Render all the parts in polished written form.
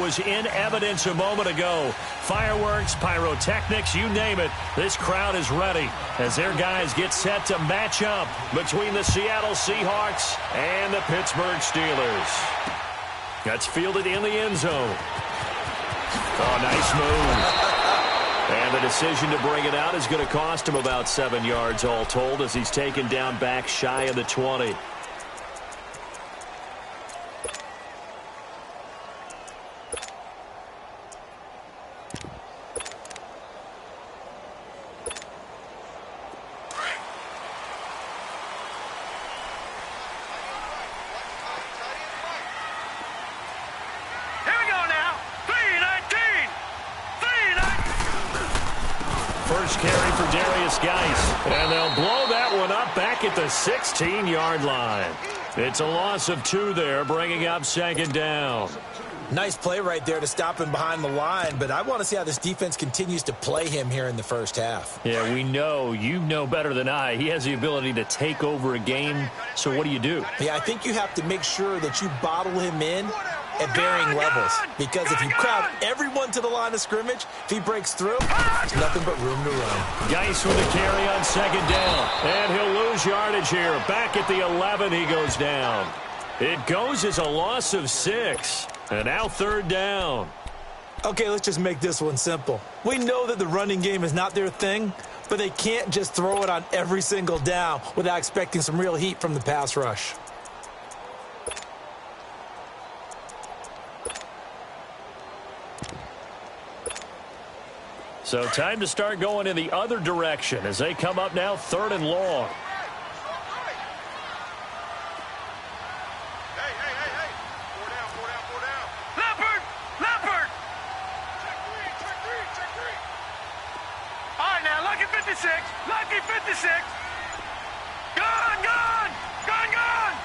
was in evidence a moment ago. Fireworks, pyrotechnics, you name it. This crowd is ready as their guys get set to match up between the Seattle Seahawks and the Pittsburgh Steelers. That's fielded in the end zone. Oh, nice move. And the decision to bring it out is going to cost him about 7 yards all told as he's taken down back shy of the 20. First carry for Darius Geis. And they'll blow that one up back at the 16-yard line. It's a loss of 2 there, bringing up second down. Nice play right there to stop him behind the line, but I want to see how this defense continues to play him here in the first half. Yeah, we know. You know better than I. He has the ability to take over a game, so what do you do? Yeah, I think you have to make sure that you bottle him in at varying levels, because if you crowd everyone to the line of scrimmage, if he breaks through, there's nothing but room to run. Geis with a carry on second down, and he'll lose yardage here. Back at the 11, he goes down. It goes as a loss of 6, and now third down. Okay, let's just make this one simple. We know that the running game is not their thing, but they can't just throw it on every single down without expecting some real heat from the pass rush. So time to start going in the other direction as they come up now third and long. Hey. 4 down. Leopard! Check three. All right, now, lucky 56. Gone! I got one.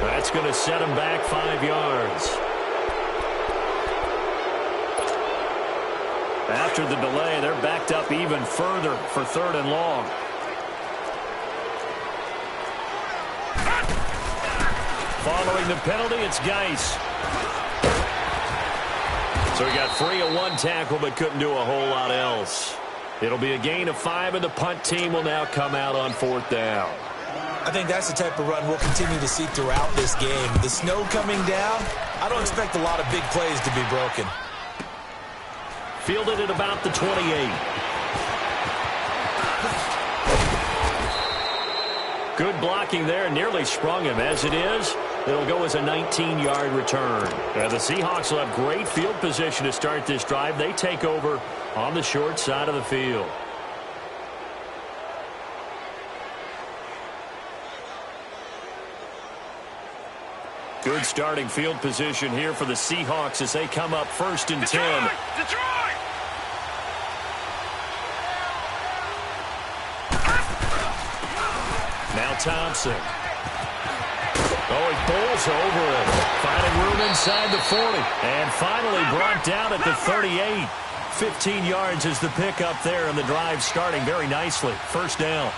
That's going to set him back 5 yards. After the delay, they're backed up even further for third and long. Following the penalty, it's Geis. So he got free of one tackle but couldn't do a whole lot else. It'll be a gain of 5, and the punt team will now come out on fourth down. I think that's the type of run we'll continue to see throughout this game. The snow coming down, I don't expect a lot of big plays to be broken. Fielded at about the 28. Good blocking there, nearly sprung him. As it is, it'll go as a 19-yard return. The Seahawks will have great field position to start this drive. They take over on the short side of the field. Good starting field position here for the Seahawks as they come up first and 10. Detroit! Now Thompson. Oh, he pulls over it. Finding room inside the 40. And finally brought down at the 38. 15 yards is the pickup there, and the drive starting very nicely. First down.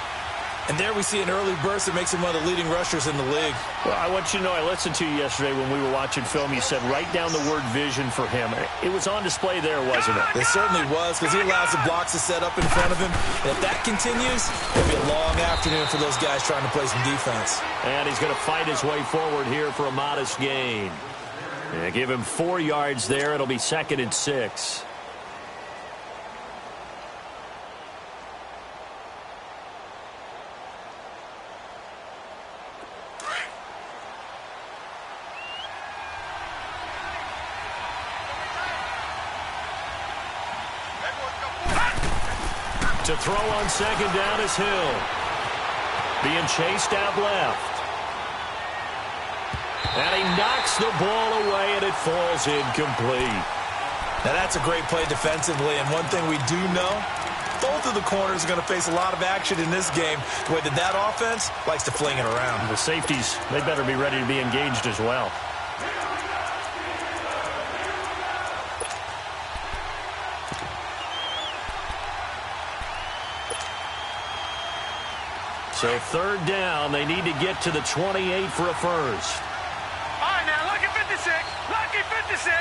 And there we see an early burst that makes him one of the leading rushers in the league. Well, I want you to know, I listened to you yesterday when we were watching film. You said write down the word vision for him. It was on display there, wasn't it? It certainly was, because he allows the blocks to set up in front of him. And if that continues, it'll be a long afternoon for those guys trying to play some defense. And he's going to fight his way forward here for a modest gain. Give him 4 yards there. It'll be second and 6. To throw on second down is Hill. Being chased out left. And he knocks the ball away, and it falls incomplete. Now, that's a great play defensively, and one thing we do know, both of the corners are going to face a lot of action in this game. The way that offense likes to fling it around. The safeties, they better be ready to be engaged as well. So third down, they need to get to the 28 for a first. All right, now, lucky 56. Lucky 56.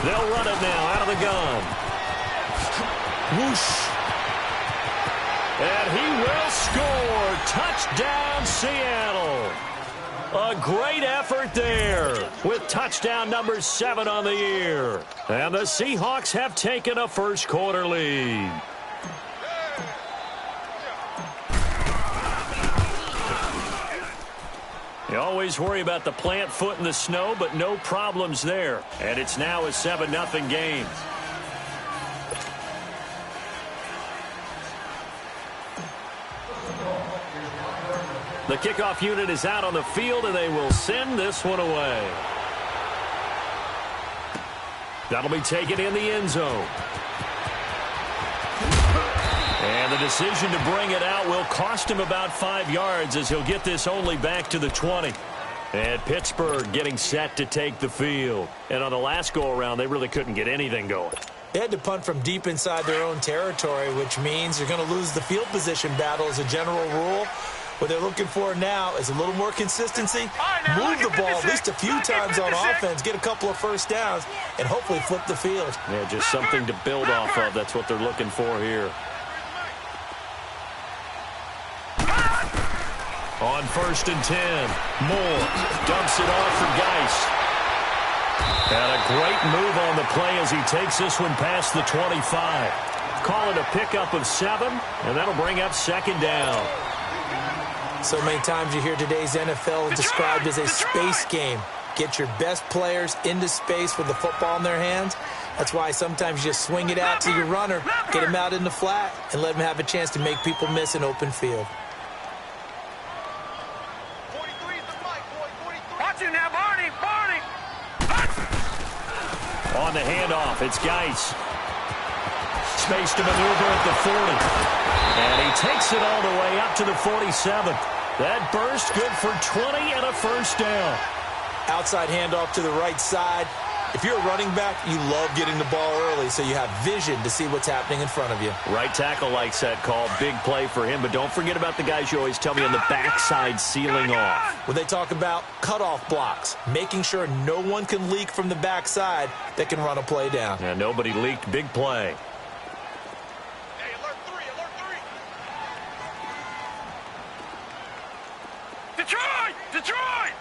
They'll run it now out of the gun. Whoosh. And he will score. Touchdown, Seattle. A great effort there with touchdown number 7 on the year. And the Seahawks have taken a first quarter lead. You always worry about the plant foot in the snow, but no problems there. And it's now a 7-0 game. The kickoff unit is out on the field, and they will send this one away. That'll be taken in the end zone. And the decision to bring it out will cost him about 5 yards as he'll get this only back to the 20. And Pittsburgh getting set to take the field. And on the last go-around, they really couldn't get anything going. They had to punt from deep inside their own territory, which means you're going to lose the field position battle as a general rule. What they're looking for now is a little more consistency, move the ball at least a few times on offense, get a couple of first downs, and hopefully flip the field. Yeah, just something to build off of. That's what they're looking for here. On 1st and 10, Moore dumps it off for Geis. And a great move on the play as he takes this one past the 25. Call it a pickup of 7, and that'll bring up 2nd down. So many times you hear today's NFL described as a space game. Get your best players into space with the football in their hands. That's why sometimes you just swing it out to your runner, get him out in the flat, and let him have a chance to make people miss an open field. Watch it now, Barney. Barney. On the handoff, it's Geis. Space to maneuver at the 40. And he takes it all the way up to the 47. That burst good for 20 and a first down. Outside handoff to the right side. If you're a running back, you love getting the ball early so you have vision to see what's happening in front of you. Right tackle likes that call. Big play for him. But don't forget about the guys you always tell me on the backside sealing off. When they talk about cutoff blocks, making sure no one can leak from the backside that can run a play down. And nobody leaked. Big play. Detroit! Detroit!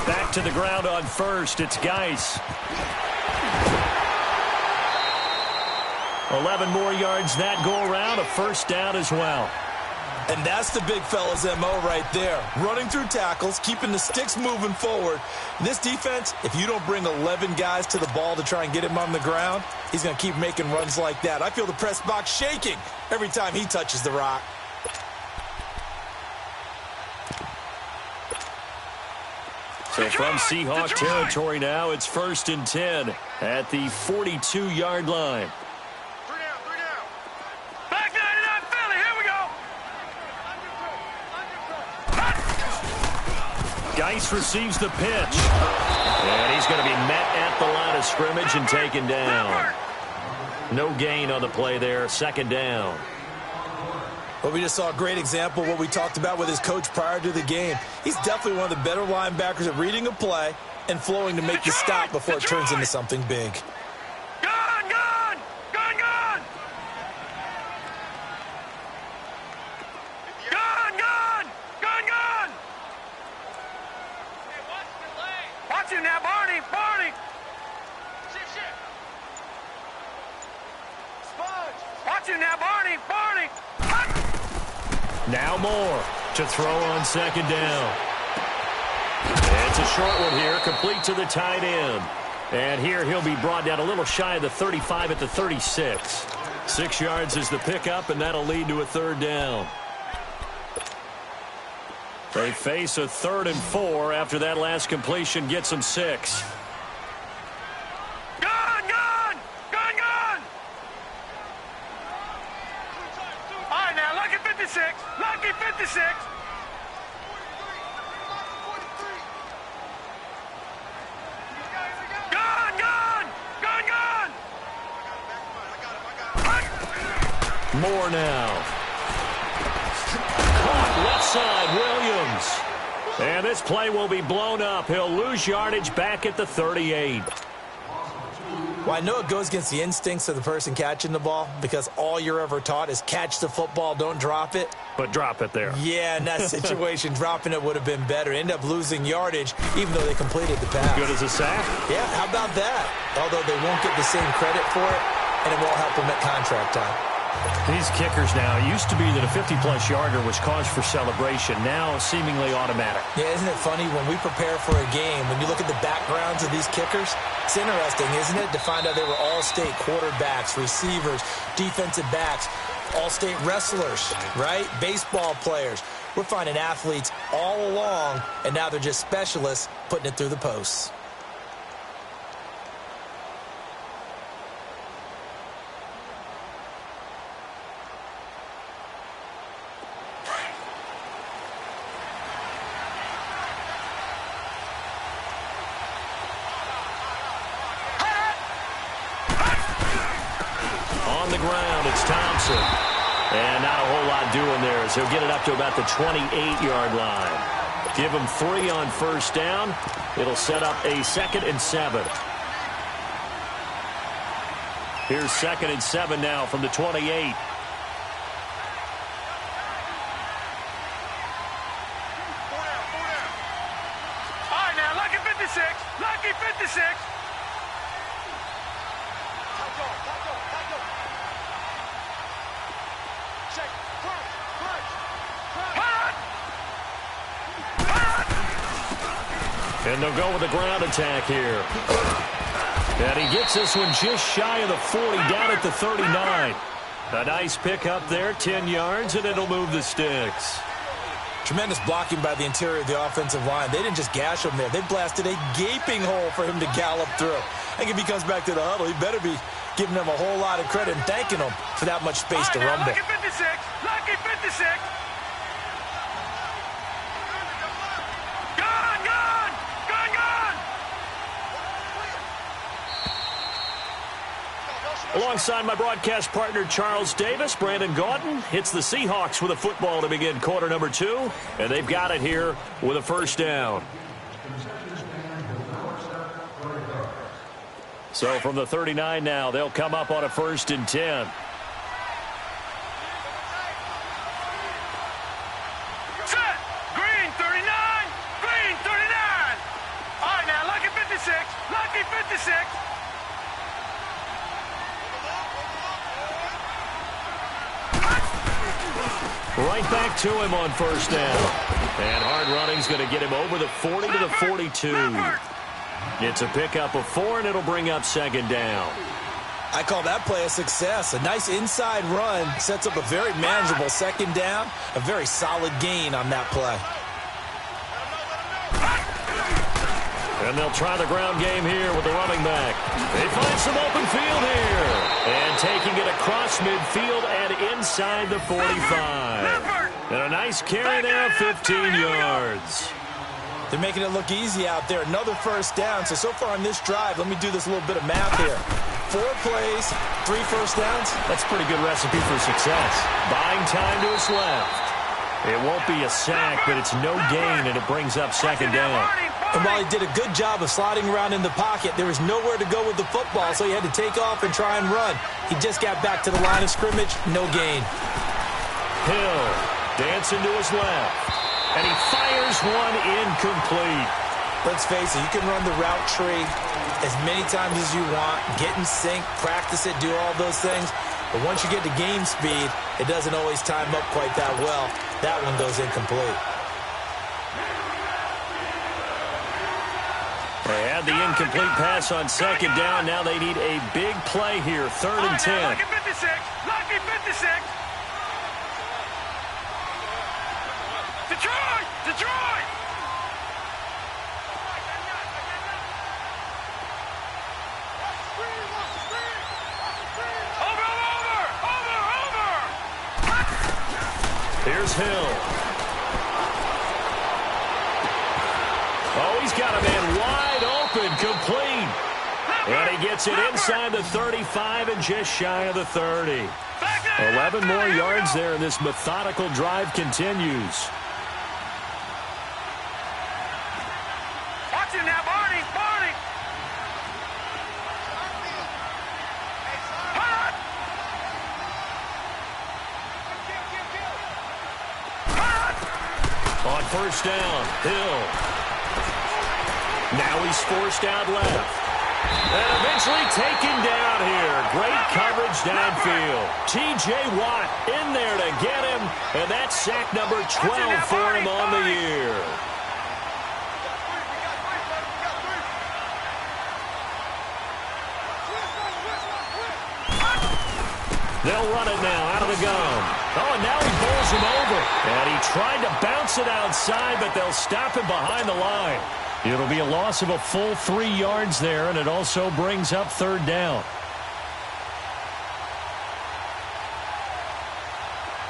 Back to the ground on 1st. It's Geis. 11 more yards that go around. A first down as well. And that's the big fella's MO right there. Running through tackles, keeping the sticks moving forward. This defense, if you don't bring 11 guys to the ball to try and get him on the ground, he's going to keep making runs like that. I feel the press box shaking every time he touches the rock. So from Seahawk territory now, it's 1st and 10 at the 42-yard line. Back 99 Philly, here we go. Geis receives the pitch. And he's going to be met at the line of scrimmage and taken down. No gain on the play there. 2nd down. Well, we just saw a great example of what we talked about with his coach prior to the game. He's definitely one of the better linebackers at reading a play and flowing to make the stop before it turns into something big. Gun, gun! Gun, gun! Gun, gun! Gun, gun! Watch him now, Barney! Barney! Watch him now, Barney! Barney! Now Moore to throw on 2nd down. It's a short one here, complete to the tight end. And here he'll be brought down a little shy of the 35 at the 36. 6 yards is the pickup, and that'll lead to a 3rd down. They face a 3rd and 4 after that last completion gets them 6. Gun, gun! Gun, gun! All right, now, lucky 56. Lucky 56. Moore now. Caught left side, Williams. And this play will be blown up. He'll lose yardage back at the 38. Well, I know it goes against the instincts of the person catching the ball because all you're ever taught is catch the football, don't drop it. But drop it there. Yeah, in that situation, dropping it would have been better. End up losing yardage even though they completed the pass. Good as a sack? Yeah, how about that? Although they won't get the same credit for it, and it won't help them at contract time. These kickers now, it used to be that a 50-plus yarder was cause for celebration. Now, seemingly automatic. Yeah, isn't it funny? When we prepare for a game, when you look at the backgrounds of these kickers, it's interesting, isn't it, to find out they were all-state quarterbacks, receivers, defensive backs, all-state wrestlers, right? Baseball players. We're finding athletes all along, and now they're just specialists putting it through the posts. On the ground, it's Thompson. And not a whole lot doing there as he'll get it up to about the 28-yard line. Give him 3 on first down. It'll set up a 2nd and 7. Here's 2nd and 7 now from the 28. All right, now, lucky 56. Lucky 56. And they'll go with the ground attack here. And he gets this one just shy of the 40, down at the 39. A nice pickup there, 10 yards, and it'll move the sticks. Tremendous blocking by the interior of the offensive line. They didn't just gash him there. They blasted a gaping hole for him to gallop through. I think if he comes back to the huddle, he better be giving them a whole lot of credit and thanking them for that much space to rumble. Lucky 56. Lucky 56. Gone, gone. Gone, gone. Alongside my broadcast partner, Charles Davis, Brandon Gaudin hits the Seahawks with a football to begin quarter number 2, and they've got it here with a first down. So from the 39 now, they'll come up on a 1st and 10. Set. Green 39. Green 39. All right, now, lucky 56. Lucky 56. Right back to him on first down. And hard running's going to get him over the 40 to the 42. It's a pickup of 4, and it'll bring up 2nd down. I call that play a success. A nice inside run sets up a very manageable 2nd down. A very solid gain on that play. And they'll try the ground game here with the running back. They find some open field here. And taking it across midfield and inside the 45. And a nice carry there, 15 yards. They're making it look easy out there. Another first down. So far on this drive, let me do this little bit of math here. 4 plays, 3 first downs. That's a pretty good recipe for success. Buying time to his left. It won't be a sack, but it's no gain, and it brings up 2nd down. And while he did a good job of sliding around in the pocket, there was nowhere to go with the football, so he had to take off and try and run. He just got back to the line of scrimmage, no gain. Hill dancing to his left. And he fires one incomplete. Let's face it, you can run the route tree as many times as you want, get in sync, practice it, do all those things. But once you get to game speed, it doesn't always time up quite that well. That one goes incomplete. They had the incomplete pass on 2nd down. Now they need a big play here, 3rd and 10. Lucky 56. Lucky 56. Detroit! Detroit! Over! Here's Hill. Oh, he's got a man wide open, complete. And he gets it inside the 35 and just shy of the 30. 11 more yards there, and this methodical drive continues. Watch it now, Barney. Barney. On first down, Hill. Now he's forced out left. And eventually taken down here. Great coverage downfield. T.J. Watt in there to get him, and that's sack number 12 for him on the year. They'll run it now out of the gun. Oh, and now he bowls him over. And he tried to bounce it outside, but they'll stop him behind the line. It'll be a loss of a full 3 yards there, and it also brings up third down.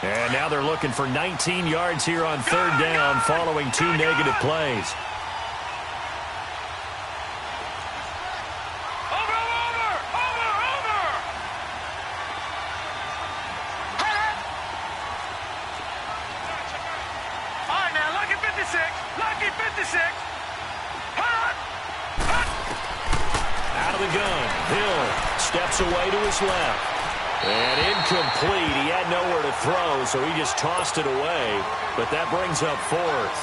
And now they're looking for 19 yards here on third down following 2 negative plays. Away to his left. And incomplete. He had nowhere to throw, so he just tossed it away. But that brings up fourth.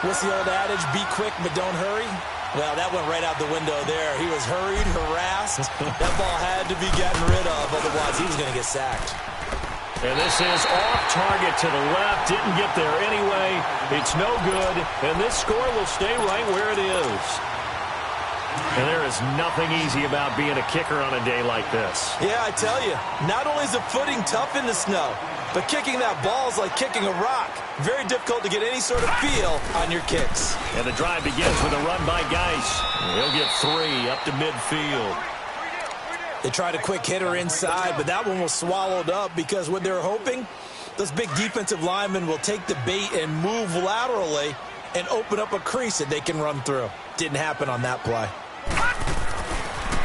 What's the old adage? Be quick, but don't hurry? Well, that went right out the window there. He was hurried, harassed. That ball had to be gotten rid of, otherwise he was going to get sacked. And this is off target to the left. Didn't get there anyway. It's no good. And this score will stay right where it is. And there is nothing easy about being a kicker on a day like this. Yeah, I tell you, not only is the footing tough in the snow, but kicking that ball is like kicking a rock. Very difficult to get any sort of feel on your kicks. And the drive begins with a run by Geis. He'll get 3 up to midfield. They tried a quick hitter inside, but that one was swallowed up because what they're hoping, those big defensive linemen will take the bait and move laterally and open up a crease that they can run through. Didn't happen on that play.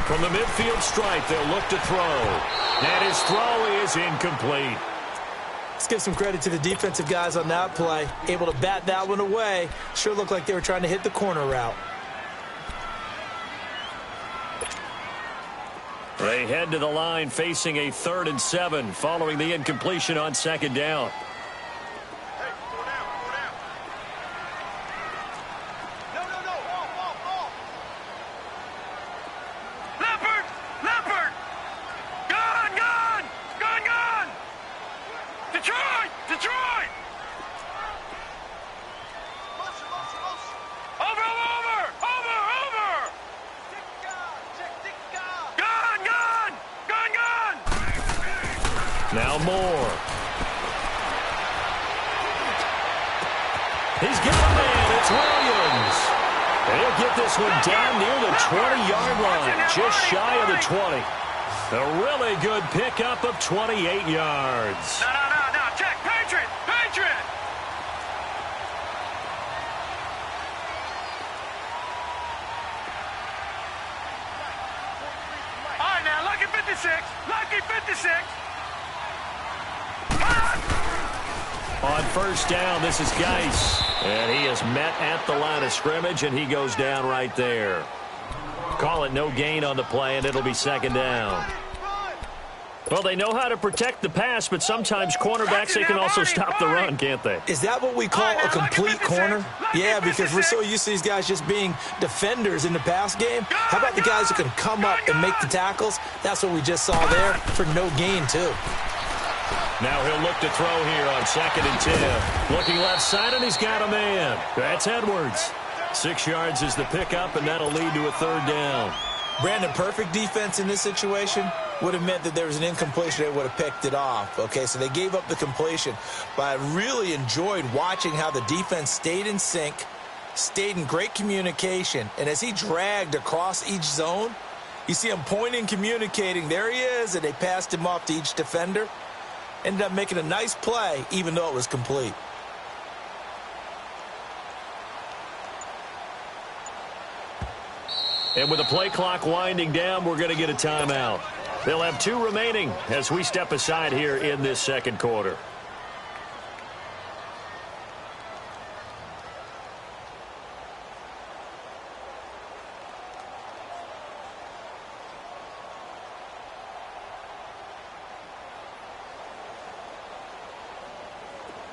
From the midfield stripe, they'll look to throw. And his throw is incomplete. Let's give some credit to the defensive guys on that play. Able to bat that one away. Sure looked like they were trying to hit the corner route. They head to the line facing a 3rd and 7 following the incompletion on second down. Now Moore. He's got a man. It's Williams. And he'll get this one down near the 20-yard line, just shy of the 20. A really good pickup of 28 yards. No. Check. Patriot. All right, now, lucky 56. On first down, this is Geis. And he is met at the line of scrimmage, and he goes down right there. Call it no gain on the play, and it'll be second down. Well, they know how to protect the pass, but sometimes cornerbacks, they can also stop the run, can't they? Is that what we call a complete corner? Yeah, because we're so used to these guys just being defenders in the pass game. How about the guys who can come up and make the tackles? That's what we just saw there for no gain, too. Now he'll look to throw here on 2nd and 10. Looking left side, and he's got a man. That's Edwards. 6 yards is the pickup, and that'll lead to a 3rd down. Brandon, perfect defense in this situation would have meant that there was an incompletion. They would have picked it off. Okay, so they gave up the completion. But I really enjoyed watching how the defense stayed in sync, stayed in great communication. And as he dragged across each zone, you see him pointing, communicating. There he is, and they passed him off to each defender. Ended up making a nice play, even though it was complete. And with the play clock winding down, we're going to get a timeout. They'll have 2 remaining as we step aside here in this second quarter.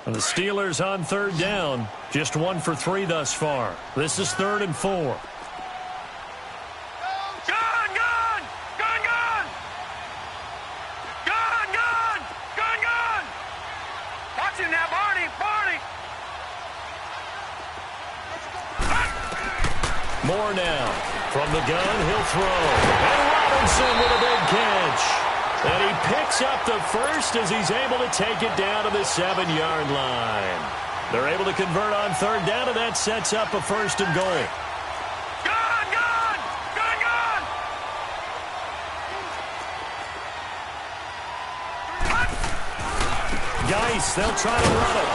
And the Steelers on 3rd down. Just 1 for 3 thus far. This is 3rd and 4. Gun! Gun! Gun! Gun! Gun! Gun! Gun! Gun! Watch it now, Barney! Barney! Moore now. From the gun, he'll throw. And Robinson with a big catch. And he picks up the first as he's able to take it down to the 7-yard line. They're able to convert on 3rd down, and that sets up a 1st and goal. Gun! Gun! Gun! Gun! Geis, they'll try to run it.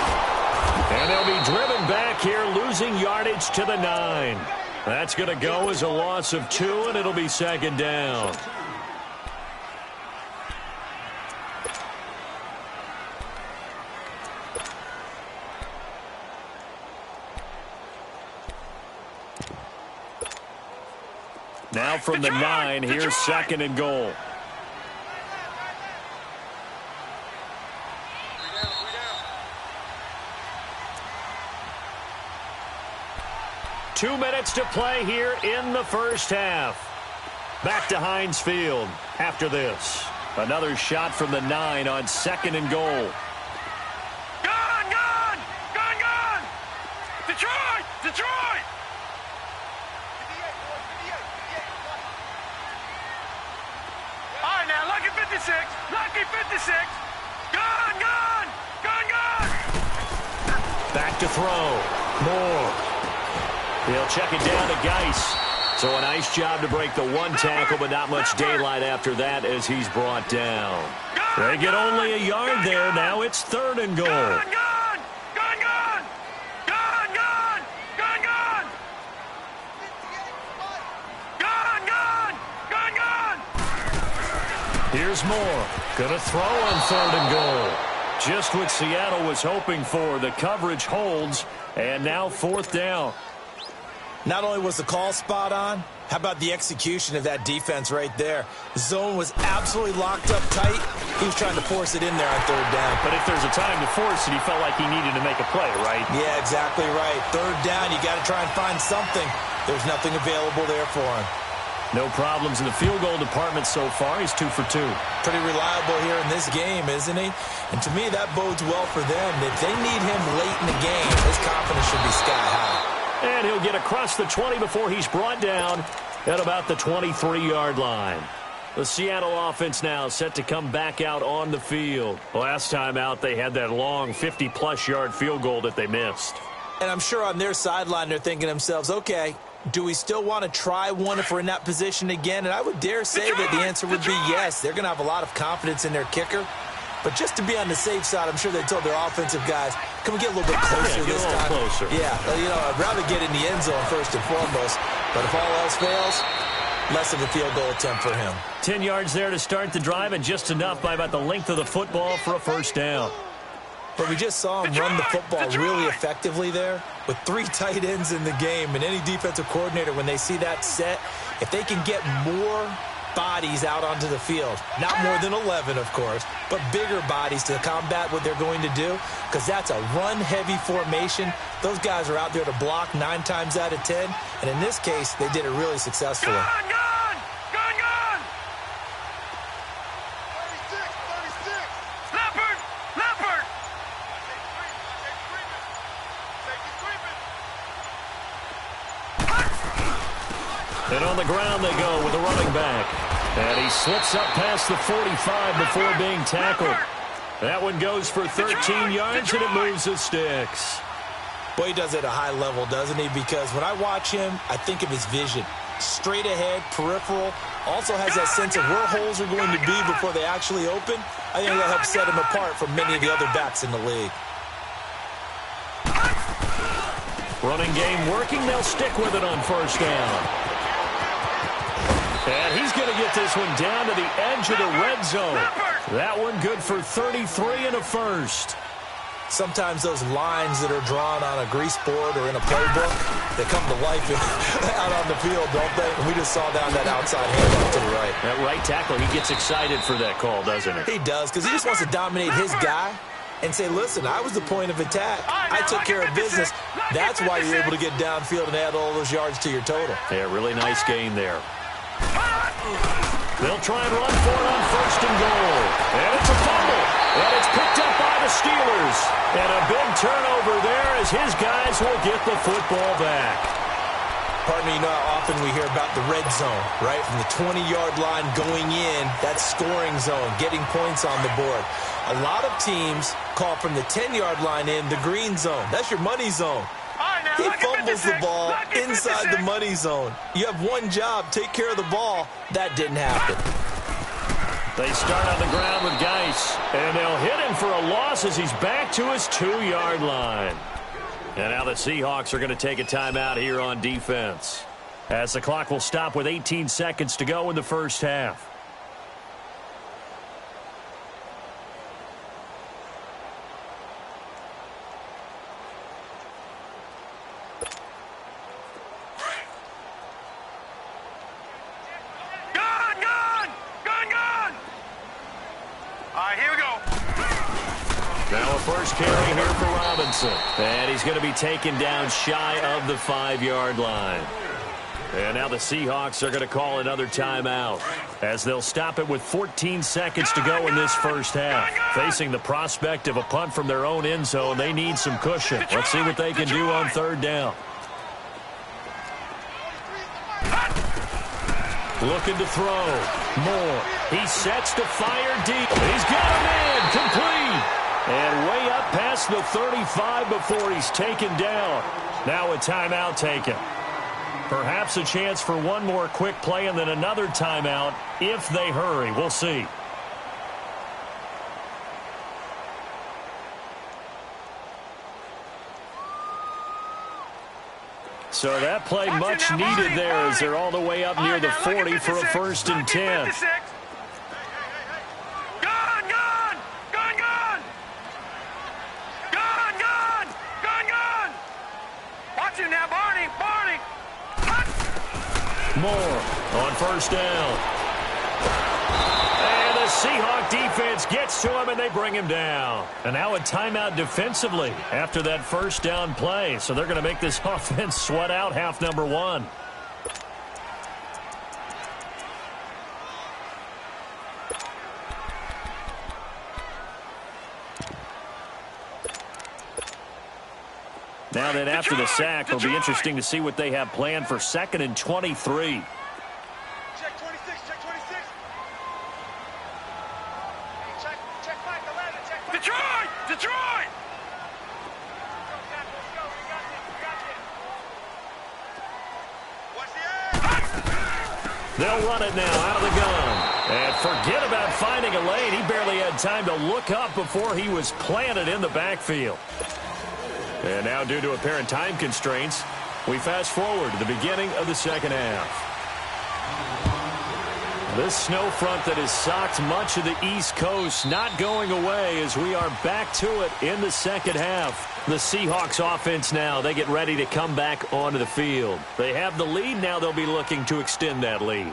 And they'll be driven back here, losing yardage to the 9. That's going to go as a loss of 2, and it'll be 2nd down. Now from the 9, here's 2nd and goal. Two minutes to play here in the first half. Back to Heinz Field after this. Another shot from the 9 on 2nd and goal. Gun! Gun! Gun! Gun! Detroit! Detroit! All right, now, lucky 56. Lucky 56. Gun! Gun! Gun! Gun! Back to throw. Moore. He'll check it down to Geis. So a nice job to break the 1 tackle, but not much daylight after that as he's brought down. They get only a yard there. Now it's 3rd and goal. Gun! Gun! Gun! Gun! Gun! Gun! Gun! Gun! Gun! Gun! Gun! Gun! Here's Moore. Gonna throw on 3rd and goal. Just what Seattle was hoping for. The coverage holds, and now 4th down. Not only was the call spot on, how about the execution of that defense right there? The zone was absolutely locked up tight. He was trying to force it in there on 3rd down. But if there's a time to force it, he felt like he needed to make a play, right? Yeah, exactly right. 3rd down, you got to try and find something. There's nothing available there for him. No problems in the field goal department so far. He's 2 for 2. Pretty reliable here in this game, isn't he? And to me, that bodes well for them. If they need him late in the game, his confidence should be sky high. And he'll get across the 20 before he's brought down at about the 23-yard line. The Seattle offense now set to come back out on the field. Last time out, they had that long 50-plus yard field goal that they missed. And I'm sure on their sideline, they're thinking to themselves, okay, do we still want to try one if we're in that position again? And I would dare say that the answer would be yes. They're going to have a lot of confidence in their kicker. But just to be on the safe side, I'm sure they told their offensive guys, can we get a little bit closer this time? Closer. Yeah, I'd rather get in the end zone first and foremost. But if all else fails, less of a field goal attempt for him. 10 yards there to start the drive, and just enough by about the length of the football for a 1st down. But we just saw him run the football really effectively there with 3 tight ends in the game. And any defensive coordinator, when they see that set, if they can get more bodies out onto the field, not more than 11, of course, but bigger bodies to combat what they're going to do, because that's a run-heavy formation. Those guys are out there to block 9 times out of 10, and in this case, they did it really successfully. Gun! Gun! Gun! Gun! 36! Leopard! Leopard! And on the ground they go with the running back. And he slips up past the 45 before being tackled. That one goes for 13 yards, and it moves the sticks. Boy, he does it at a high level, doesn't he? Because when I watch him, I think of his vision. Straight ahead, peripheral. Also has that sense of where holes are going to be before they actually open. I think that helps set him apart from many of the other backs in the league. Running game working. They'll stick with it on 1st down. And he's going to get this one down to the edge of the red zone. That one good for 33 and a first. Sometimes those lines that are drawn on a grease board or in a playbook, they come to life out on the field, don't they? And we just saw down that outside handoff to the right. That right tackle, he gets excited for that call, doesn't he? He does, because he just wants to dominate his guy and say, listen, I was the point of attack. I took care of business. That's why you're able to get downfield and add all those yards to your total. Yeah, really nice gain there. They'll try and run for it on first and goal. And it's a fumble. And it's picked up by the Steelers. And a big turnover there as his guys will get the football back. Pardon me, you know how often we hear about the red zone, right? From the 20-yard line going in, that scoring zone, getting points on the board. A lot of teams call from the 10-yard line in the green zone. That's your money zone. He fumbles the ball inside the money zone. You have one job, take care of the ball. That didn't happen. They start on the ground with Geis, and they'll hit him for a loss as he's back to his 2-yard line. And now the Seahawks are going to take a timeout here on defense, as the clock will stop with 18 seconds to go in the first half. First carry here for Robinson. And he's going to be taken down shy of the 5-yard line. And now the Seahawks are going to call another timeout, as they'll stop it with 14 seconds to go in this first half. Facing the prospect of a punt from their own end zone, they need some cushion. Let's see what they can do on third down. Looking to throw. Moore. He sets to fire deep. He's got a man. Complete. And way up past the 35 before he's taken down. Now a timeout taken. Perhaps a chance for one more quick play and then another timeout if they hurry. We'll see. So that play much needed there as they're all the way up near the 40 for a first and 10. Moore on first down. And the Seahawk defense gets to him, and they bring him down. And now a timeout defensively after that first down play. So they're going to make this offense sweat out half number one. Now then, after the sack, it'll be interesting to see what they have planned for 2nd and 23. Check 26, check 26. Check 5, 11, check 5. Detroit! Detroit! Let's go, we got this, Watch the edge! They'll run it now out of the gun. And forget about finding a lane. He barely had time to look up before he was planted in the backfield. And now, due to apparent time constraints, we fast forward to the beginning of the second half. This snow front that has socked much of the East Coast not going away as we are back to it in the second half. The Seahawks offense now, they get ready to come back onto the field. They have the lead. Now they'll be looking to extend that lead.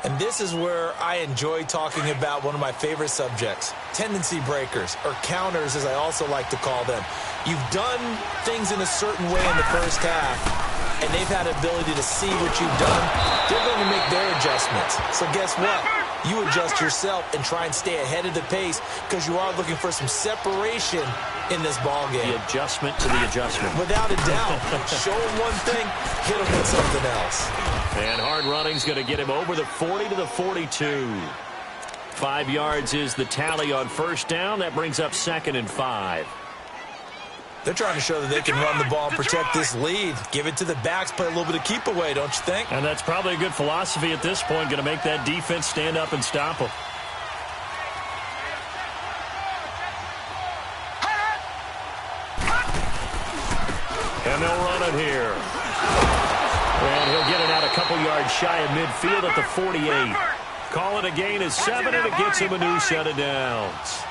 And this is where I enjoy talking about one of my favorite subjects, tendency breakers, or counters as I also like to call them. You've done things in a certain way in the first half, and they've had the ability to see what you've done. They're going to make their adjustments. So guess what? You adjust yourself and try and stay ahead of the pace because you are looking for some separation in this ball game. The adjustment to the adjustment. Without a doubt. Show him one thing, hit him with something else. And hard running's going to get him over the 40 to the 42. 5 yards is the tally on first down. That brings up 2nd and 5. They're trying to show that they can run the ball and protect this lead. Give it to the backs, play a little bit of keep away, don't you think? And that's probably a good philosophy at this point, going to make that defense stand up and stop them. And they'll run it here. And he'll get it out a couple yards shy of midfield at the 48. Call it a gain of 7, and it gets him a new set of downs.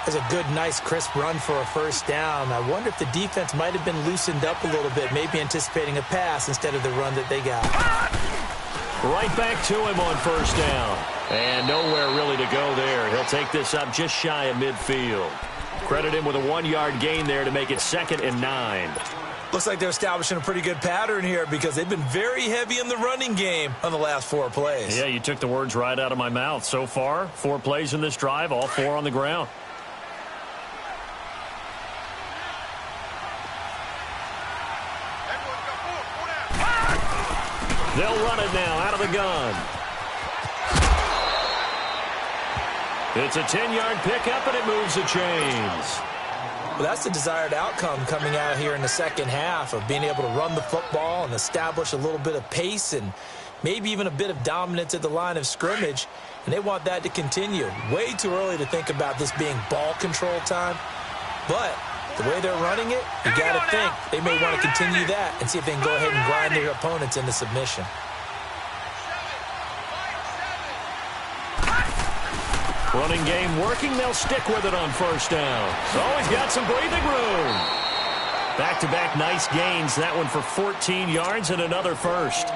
That's a good, nice, crisp run for a first down. I wonder if the defense might have been loosened up a little bit, maybe anticipating a pass instead of the run that they got. Right back to him on first down. And nowhere really to go there. He'll take this up just shy of midfield. Credit him with a 1-yard gain there to make it 2nd and 9. Looks like they're establishing a pretty good pattern here because they've been very heavy in the running game on the last 4 plays. Yeah, you took the words right out of my mouth. So far, 4 plays in this drive, all 4 on the ground. They'll run it now out of the gun. It's a 10-yard pickup, and it moves the chains. Well, that's the desired outcome coming out here in the second half of being able to run the football and establish a little bit of pace and maybe even a bit of dominance at the line of scrimmage, and they want that to continue. Way too early to think about this being ball control time, but the way they're running it, you got to think they may want to continue that and see if they can go ahead and grind their opponents into submission. Running game working. They'll stick with it on first down. Oh, he's got some breathing room. Back-to-back nice gains. That one for 14 yards and another first.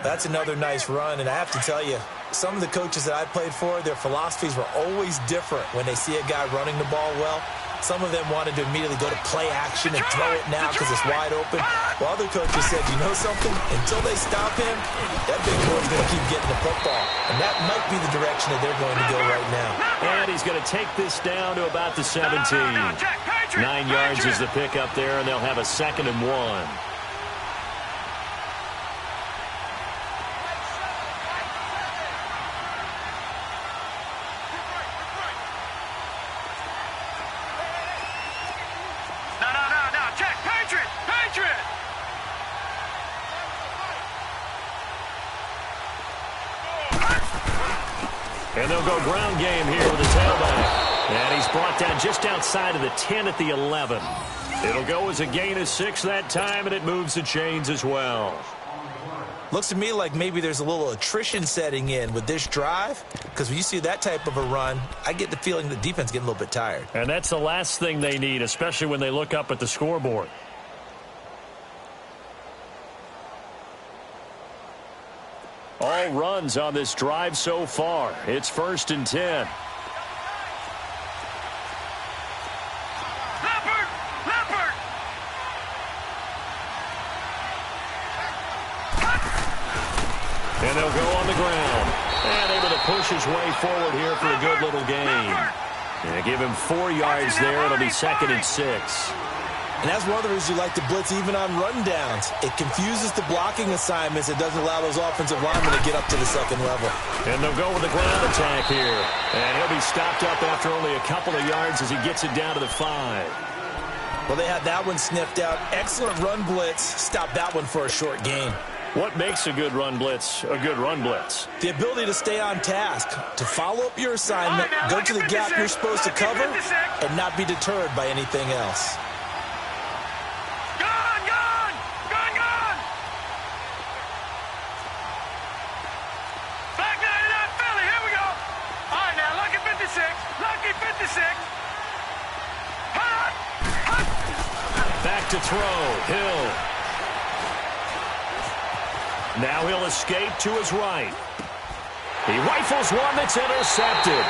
That's another nice run, and I have to tell you, some of the coaches that I played for, their philosophies were always different when they see a guy running the ball well. Some of them wanted to immediately go to play action and throw it now because it's wide open. While other coaches said, you know something? Until they stop him, that big boy's going to keep getting the football. And that might be the direction that they're going to go right now. And he's going to take this down to about the 17. 9 yards is the pickup there, and they'll have a 2nd and 1. And they'll go ground game here with the tailback. And he's brought down just outside of the 10 at the 11. It'll go as a gain of 6 that time, and it moves the chains as well. Looks to me like maybe there's a little attrition setting in with this drive, because when you see that type of a run, I get the feeling the defense getting a little bit tired. And that's the last thing they need, especially when they look up at the scoreboard. All runs on this drive so far. It's 1st and 10. Leopard! And they'll go on the ground. And able to push his way forward here for a good little gain. And give him 4 yards there. It'll be 2nd and 6. And that's one of the reasons you like to blitz even on rundowns. It confuses the blocking assignments. It doesn't allow those offensive linemen to get up to the second level. And they'll go with the ground attack here. And he'll be stopped up after only a couple of yards as he gets it down to the 5. Well, they had that one sniffed out. Excellent run blitz. Stopped that one for a short gain. What makes a good run blitz a good run blitz? The ability to stay on task, to follow up your assignment, go to the gap you're supposed to cover, and not be deterred by anything else. Back to throw. Hill. Now he'll escape to his right. He rifles one that's intercepted.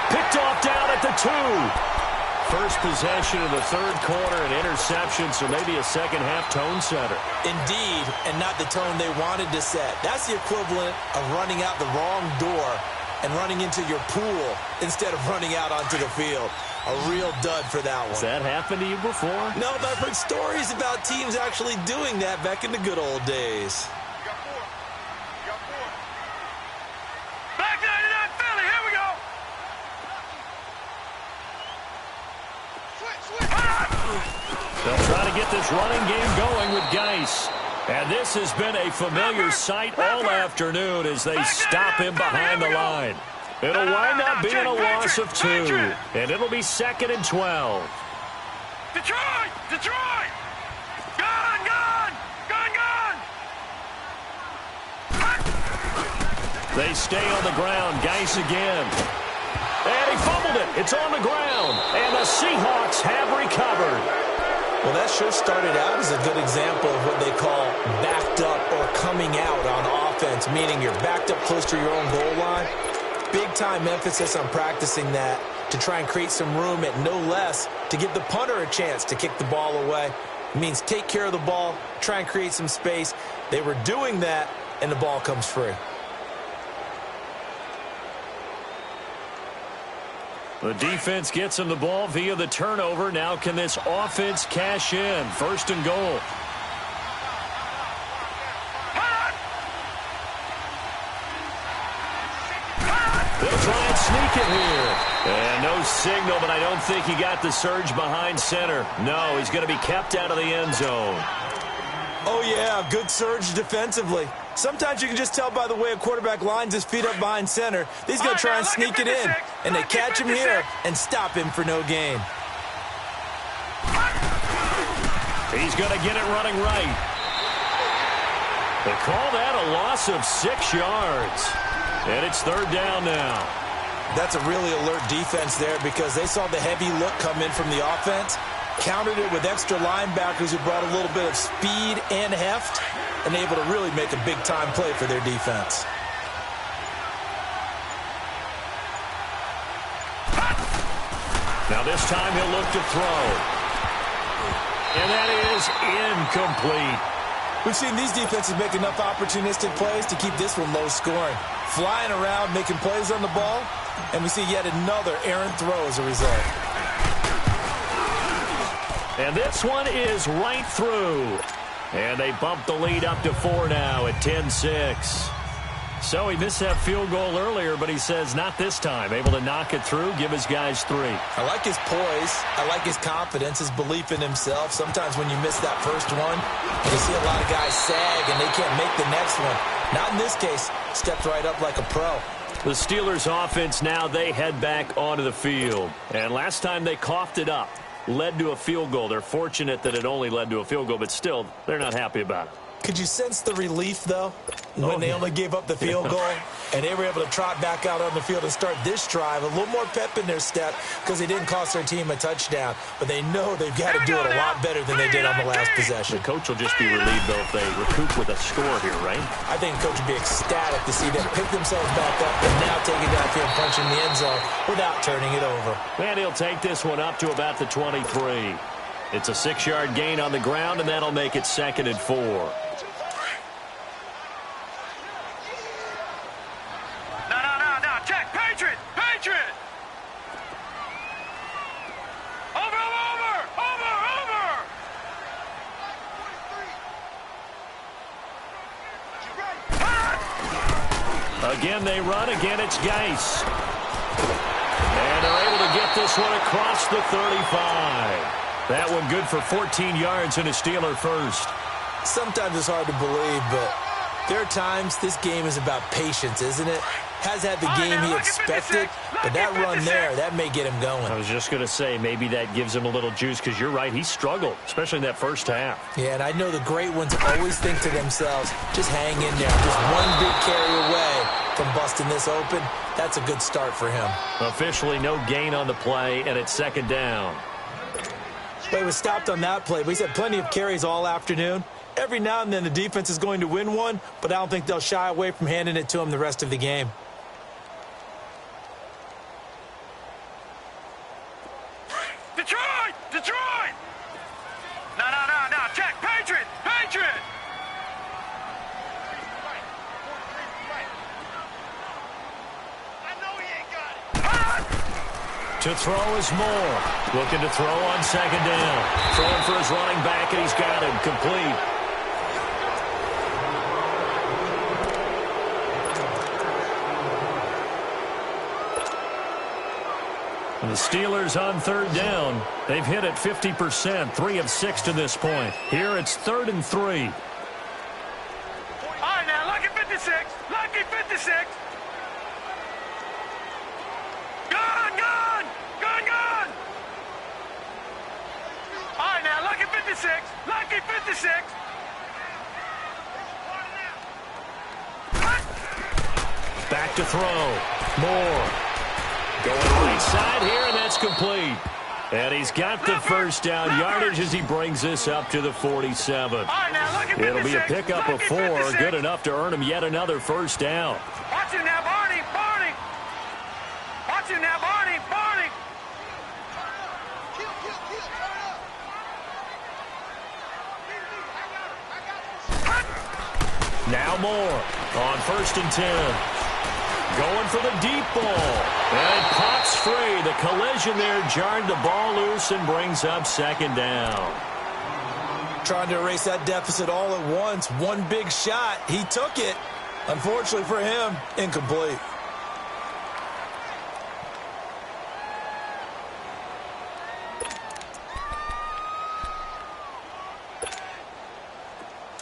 Picked off down at the 2. First possession of the 3rd quarter, an interception, so maybe a second-half tone setter. Indeed, and not the tone they wanted to set. That's the equivalent of running out the wrong door and running into your pool instead of running out onto the field. A real dud for that one. Has that happened to you before? No, but I've heard stories about teams actually doing that back in the good old days. Back 99 Philly, here we go. They'll try to get this running game going with Geis. And this has been a familiar sight all afternoon as they stop him behind the line. It'll wind up being a loss of 2, and it'll be 2nd and 12. Detroit! Gun! They stay on the ground. Geis again. And he fumbled it. It's on the ground. And the Seahawks have recovered. Well, that sure started out as a good example of what they call backed up or coming out on offense, meaning you're backed up close to your own goal line. Big-time emphasis on practicing that to try and create some room at no less to give the punter a chance to kick the ball away. It means take care of the ball, try and create some space. They were doing that, and the ball comes free. The defense gets him the ball via the turnover. Now can this offense cash in? 1st and goal. They'll try and sneak it here. And no signal, but I don't think he got the surge behind center. No, he's going to be kept out of the end zone. Oh, yeah, good surge defensively. Sometimes you can just tell by the way a quarterback lines his feet up behind center. He's going to try and sneak it in. And they catch him here and stop him for no gain. He's going to get it running right. They call that a loss of 6 yards. And it's 3rd down now. That's a really alert defense there because they saw the heavy look come in from the offense, countered it with extra linebackers who brought a little bit of speed and heft, and able to really make a big-time play for their defense. Now this time he'll look to throw. And that is incomplete. We've seen these defenses make enough opportunistic plays to keep this one low scoring. Flying around, making plays on the ball, and we see yet another errant throw as a result. And this one is right through. And they bump the lead up to 4 now at 10-6. So he missed that field goal earlier, but he says not this time. Able to knock it through, give his guys 3. I like his poise. I like his confidence, his belief in himself. Sometimes when you miss that first one, you see a lot of guys sag and they can't make the next one. Not in this case. Stepped right up like a pro. The Steelers offense now, they head back onto the field. And last time they coughed it up, led to a field goal. They're fortunate that it only led to a field goal, but still, they're not happy about it. Could you sense the relief, though, when they only gave up the field goal and they were able to trot back out on the field and start this drive? A little more pep in their step because they didn't cost their team a touchdown, but they know they've got to do it a lot better than they did on the last possession. The coach will just be relieved, though, if they recoup with a score here, right? I think the coach would be ecstatic to see them pick themselves back up and now take it down here and punch in the end zone without turning it over. And he'll take this one up to about the 23. It's a 6-yard gain on the ground, and that'll make it 2nd and 4. Check, Patriot! Patriot! Over! Again, they run. Again, it's Geis. And they're able to get this one across the 35. That one good for 14 yards and a Steeler first. Sometimes it's hard to believe, but there are times this game is about patience, isn't it? Has had the game he expected, but that run there, that may get him going. I was just going to say, maybe that gives him a little juice, because you're right, he struggled, especially in that first half. Yeah, and I know the great ones always think to themselves, just hang in there. Just one big carry away from busting this open. That's a good start for him. Officially no gain on the play, and it's 2nd down. But he was stopped on that play, but he's had plenty of carries all afternoon. Every now and then the defense is going to win one, but I don't think they'll shy away from handing it to him the rest of the game. Detroit! No, check, Patriot! I know he ain't got it. To throw is Moore. Looking to throw on 2nd down. Throwing for his running back, and he's got him complete. And the Steelers on 3rd down. They've hit it 50%, 3 of 6 to this point. Here it's 3rd and 3. All right, now, lucky 56. Lucky 56. Gun! All right, now, lucky 56. Lucky 56. Back to throw. Moore. Going right side here, and that's complete. And he's got the first down yardage as he brings this up to the 47. It'll be a pickup of 4, good enough to earn him yet another first down. Watch him now, Barney. Barney. Watch him now, Barney. Barney. Now Moore on 1st and 10. Going for the deep ball. And it pops free. The collision there jarred the ball loose and brings up 2nd down. Trying to erase that deficit all at once. One big shot. He took it. Unfortunately for him, incomplete.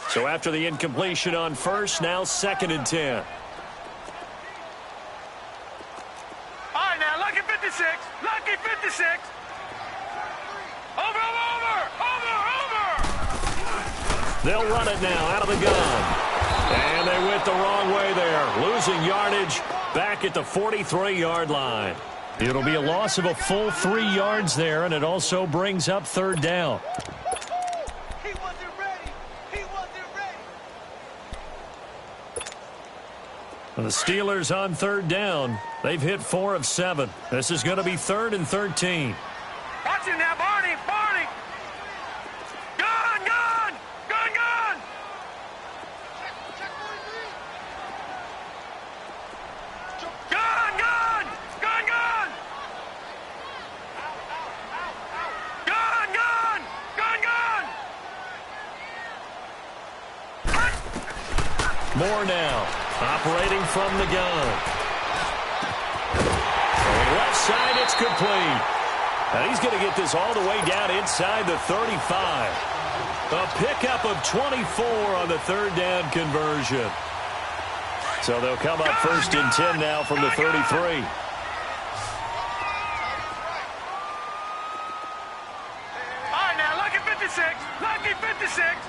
So after the incompletion on 1st, now 2nd and 10. All right, now, lucky 56. Lucky 56. Over. They'll run it now out of the gun. And they went the wrong way there. Losing yardage back at the 43-yard line. It'll be a loss of a full 3 yards there, and it also brings up 3rd down. He wasn't ready. He wasn't ready. The Steelers on 3rd down. They've hit 4 of 7. This is going to be 3rd and 13. Watch him now, Barney. Barney. Gun. Moore now, operating from the gun. On the left side, it's complete. And he's going to get this all the way down inside the 35. A pickup of 24 on the 3rd down conversion. So they'll come up 1st and 10 now from the 33. All right, now, lucky 56. Lucky 56.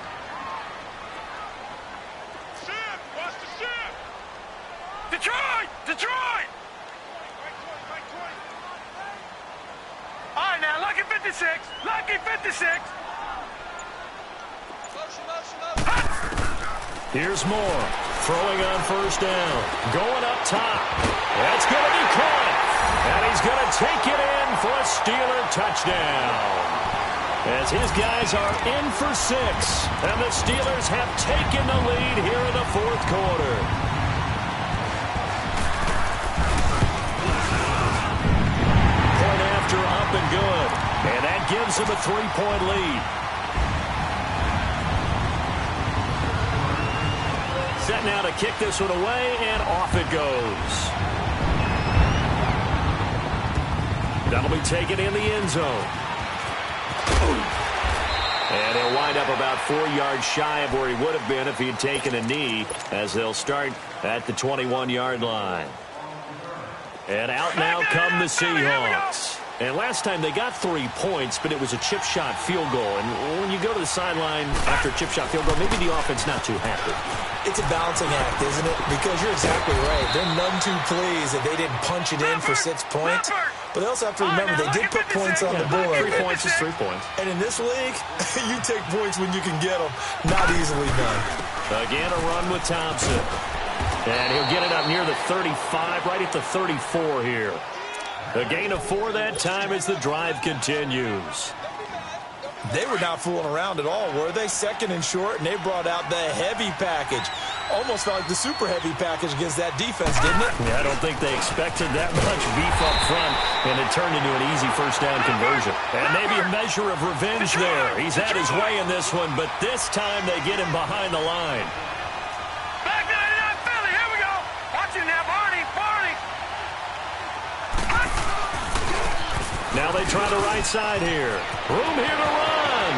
Detroit! All right, now, lucky 56. Lucky 56. Here's Moore, throwing on 1st down. Going up top. That's going to be caught. And he's going to take it in for a Steeler touchdown. As his guys are in for 6. And the Steelers have taken the lead here in the 4th quarter. Up and good. And that gives him a 3-point lead. Set now to kick this one away, and off it goes. That'll be taken in the end zone. And he'll wind up about 4 yards shy of where he would have been if he had taken a knee, as they'll start at the 21-yard line. And out now come the Seahawks. And last time they got 3 points, but it was a chip shot field goal. And when you go to the sideline after a chip shot field goal, maybe the offense not too happy. It's a balancing act, isn't it? Because you're exactly right. They're none too pleased that they didn't punch it in for 6 points. But they also have to remember they did put points on the board. 3 points is 3 points. And in this league, you take points when you can get them. Not easily done. Again, a run with Thompson. And he'll get it up near the 35, right at the 34 here. A gain of 4 that time as the drive continues. They were not fooling around at all, were they? 2nd and short, and they brought out the heavy package. Almost felt like the super heavy package against that defense, didn't it? Yeah, I don't think they expected that much beef up front, and it turned into an easy 1st down conversion. And maybe a measure of revenge there. He's had his way in this one, but this time they get him behind the line. Back 99 Philly, here we go. Watch him now, Barney. Now they try the right side here. Room here to run.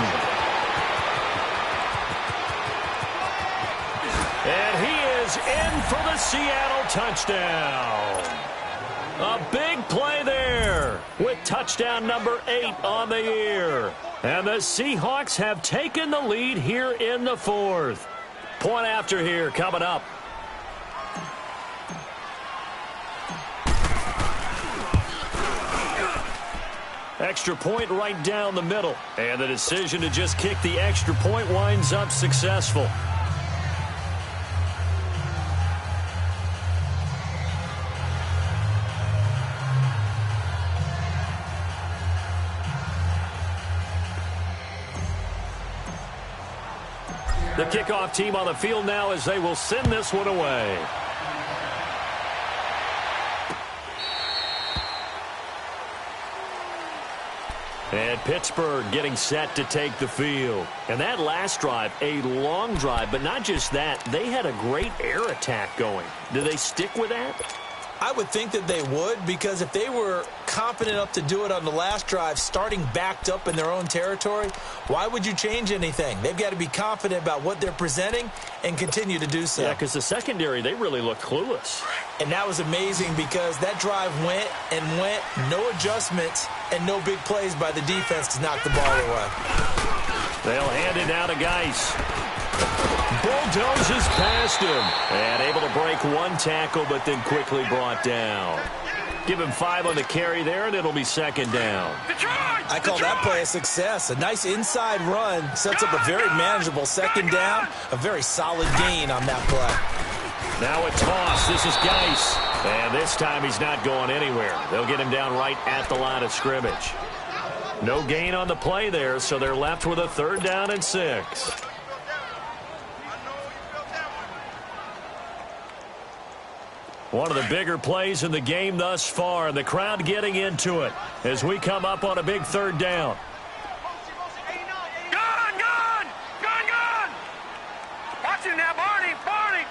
And he is in for the Seattle touchdown. A big play there with touchdown number 8 on the year. And the Seahawks have taken the lead here in the 4th. Point after here coming up. Extra point right down the middle. And the decision to just kick the extra point winds up successful. The kickoff team on the field now as they will send this one away. And Pittsburgh getting set to take the field. And that last drive, a long drive, but not just that, they had a great air attack going. Do they stick with that? I would think that they would, because if they were confident enough to do it on the last drive, starting backed up in their own territory, why would you change anything? They've got to be confident about what they're presenting and continue to do so. Yeah, because the secondary, they really look clueless. And that was amazing because that drive went and went, no adjustments and no big plays by the defense to knock the ball away. They'll hand it now to Geis. Bulldozes past him. And able to break one tackle, but then quickly brought down. Give him 5 on the carry there, and it'll be second down. I call that play a success. A nice inside run sets up a very manageable second down. A very solid gain on that play. Now a toss. This is Geis. And this time he's not going anywhere. They'll get him down right at the line of scrimmage. No gain on the play there, so they're left with a 3rd down and 6. One of the bigger plays in the game thus far, and the crowd getting into it as we come up on a big 3rd down. Gun, gun! Gun, gun! Watch him now, Barney, Barney!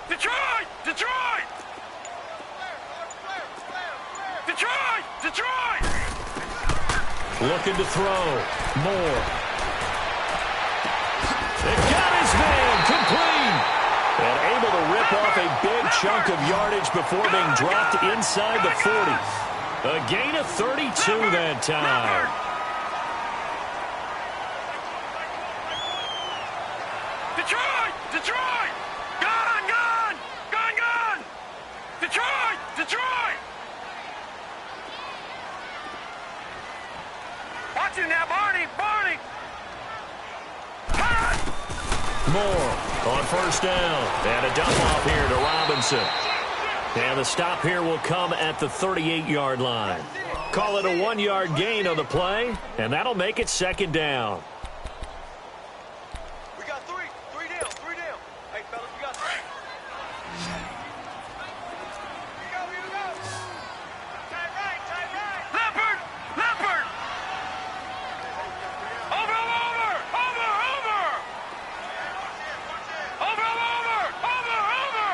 Detroit! Detroit! Detroit! Detroit! Looking to throw. Moore. They got his man complete. And able to rip off a big chunk of yardage before being dropped inside the 40. A gain of 32 that time. Detroit! Detroit! Gun! Gun! Gun! Gun! Detroit! Detroit! Watch him now, Barney! Barney! Moore on 1st down. And a dump off here to Robinson. And the stop here will come at the 38-yard line. Call it a 1-yard gain on the play, and that'll make it 2nd down. We got 3. 3 down. 3 down. Hey, fellas, we got 3. Here you go. Tight right. Tight right. Leopard! Leopard! Over, over! Over, over! Over, over! Over, over!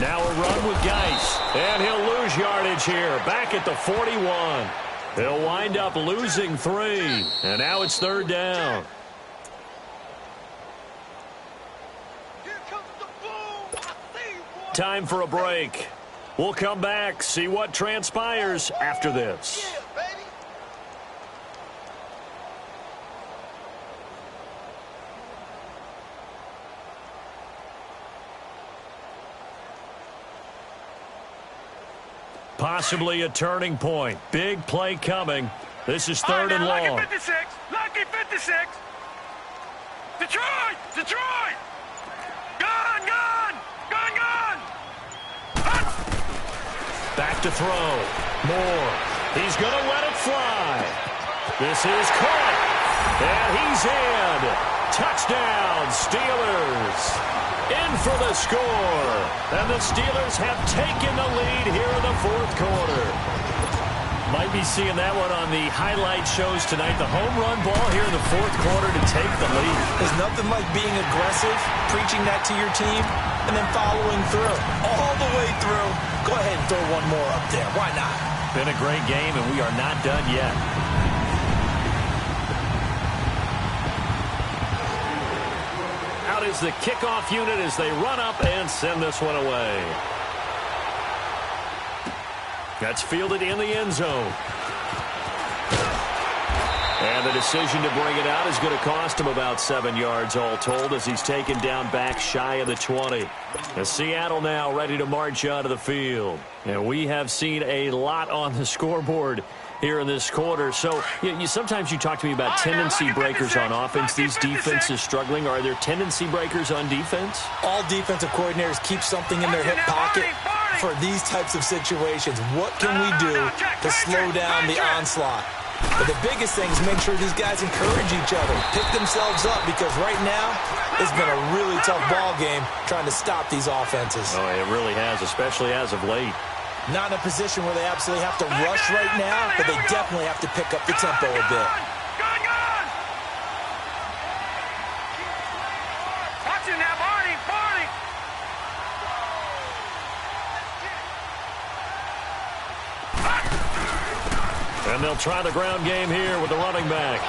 Now a run with Geis. And he'll lose yardage here. Back at the 41. He'll wind up losing 3. And now it's 3rd down. Here comes the boom! I see you, boy. Time for a break. We'll come back, see what transpires after this. Yeah, baby. Possibly a turning point. Big play coming. This is 3rd and long. Lucky 56. Lucky 56. Detroit! Detroit! Gun! Gun! Gun! Gun! Back to throw. Moore. He's going to let it fly. This is caught. And he's in. Touchdown, Steelers. In for the score. And the Steelers have taken the lead here in the 4th quarter. Might be seeing that one on the highlight shows tonight. The home run ball here in the 4th quarter to take the lead. There's nothing like being aggressive, preaching that to your team, and then following through. All the way through. Go ahead and throw one more up there. Why not? Been a great game, and we are not done yet. Out is the kickoff unit as they run up and send this one away. That's fielded in the end zone. And the decision to bring it out is going to cost him about 7 yards all told as he's taken down back shy of the 20. And Seattle now ready to march onto the field. And we have seen a lot on the scoreboard here in this quarter. So sometimes you talk to me about tendency breakers on offense. These defenses struggling. Are there tendency breakers on defense? All defensive coordinators keep something in their hip pocket for these types of situations. What can we do to slow down the onslaught? But the biggest thing is make sure these guys encourage each other, pick themselves up, because right now it's been a really tough ball game trying to stop these offenses. Oh, it really has, especially as of late. Not in a position where they absolutely have to rush right now, but they definitely have to pick up the tempo a bit. Watching that, Barney, Barney. And they'll try the ground game here with the running back.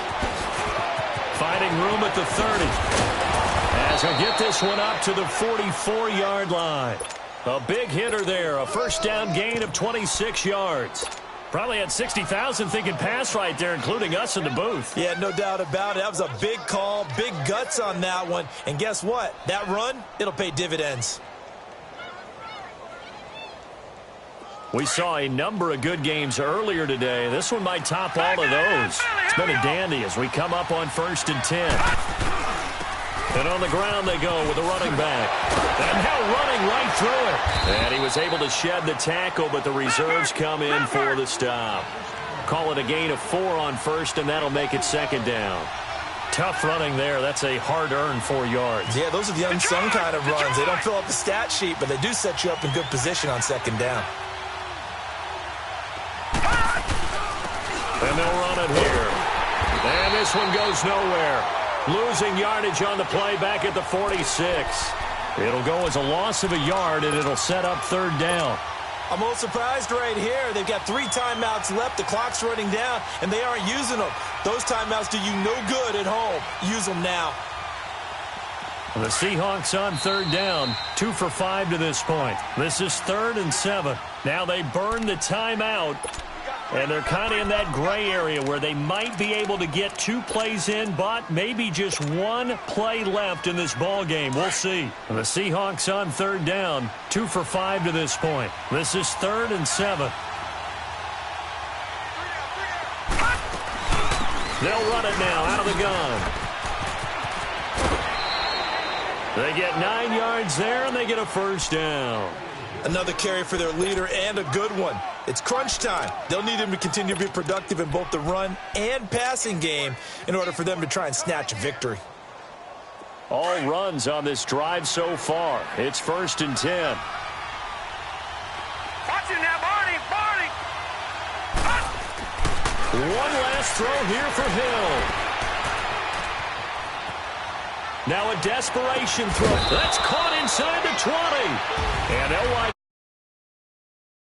Finding room at the 30. As he'll get this one up to the 44-yard line. A big hitter there. A first down gain of 26 yards. Probably had 60,000 thinking pass right there, including us in the booth. Yeah, no doubt about it. That was a big call, big guts on that one. And guess what? That run, it'll pay dividends. We saw a number of good games earlier today. This one might top all of those. It's been a dandy as we come up on 1st and 10. And on the ground they go with the running back. And now running right through it. And he was able to shed the tackle, but the reserves come in for the stop. Call it a gain of 4 on 1st, and that'll make it 2nd down. Tough running there. That's a hard-earned 4 yards. Yeah, those are the unsung kind of runs. They don't fill up the stat sheet, but they do set you up in good position on 2nd down. And they'll run it here. And this one goes nowhere. Losing yardage on the play back at the 46. It'll go as a loss of a yard, and it'll set up 3rd down. I'm a little surprised right here. They've got 3 timeouts left. The clock's running down, and they aren't using them. Those timeouts do you no good at home. Use them now. The Seahawks on 3rd down. 2 for 5 to this point. This is 3rd and 7. Now they burn the timeout. And they're kind of in that gray area where they might be able to get 2 plays in, but maybe just 1 play left in this ball game. We'll see. And the Seahawks on 3rd down, 2 for 5 to this point. This is 3rd and 7. They'll run it now out of the gun. They get 9 yards there, and they get a 1st down. Another carry for their leader, and a good one. It's crunch time. They'll need him to continue to be productive in both the run and passing game in order for them to try and snatch a victory. All runs on this drive so far. It's 1st and 10. Watching that, Barney, Barney. One last throw here for Hill. Now a desperation throw. That's caught inside the 20. And they'll wind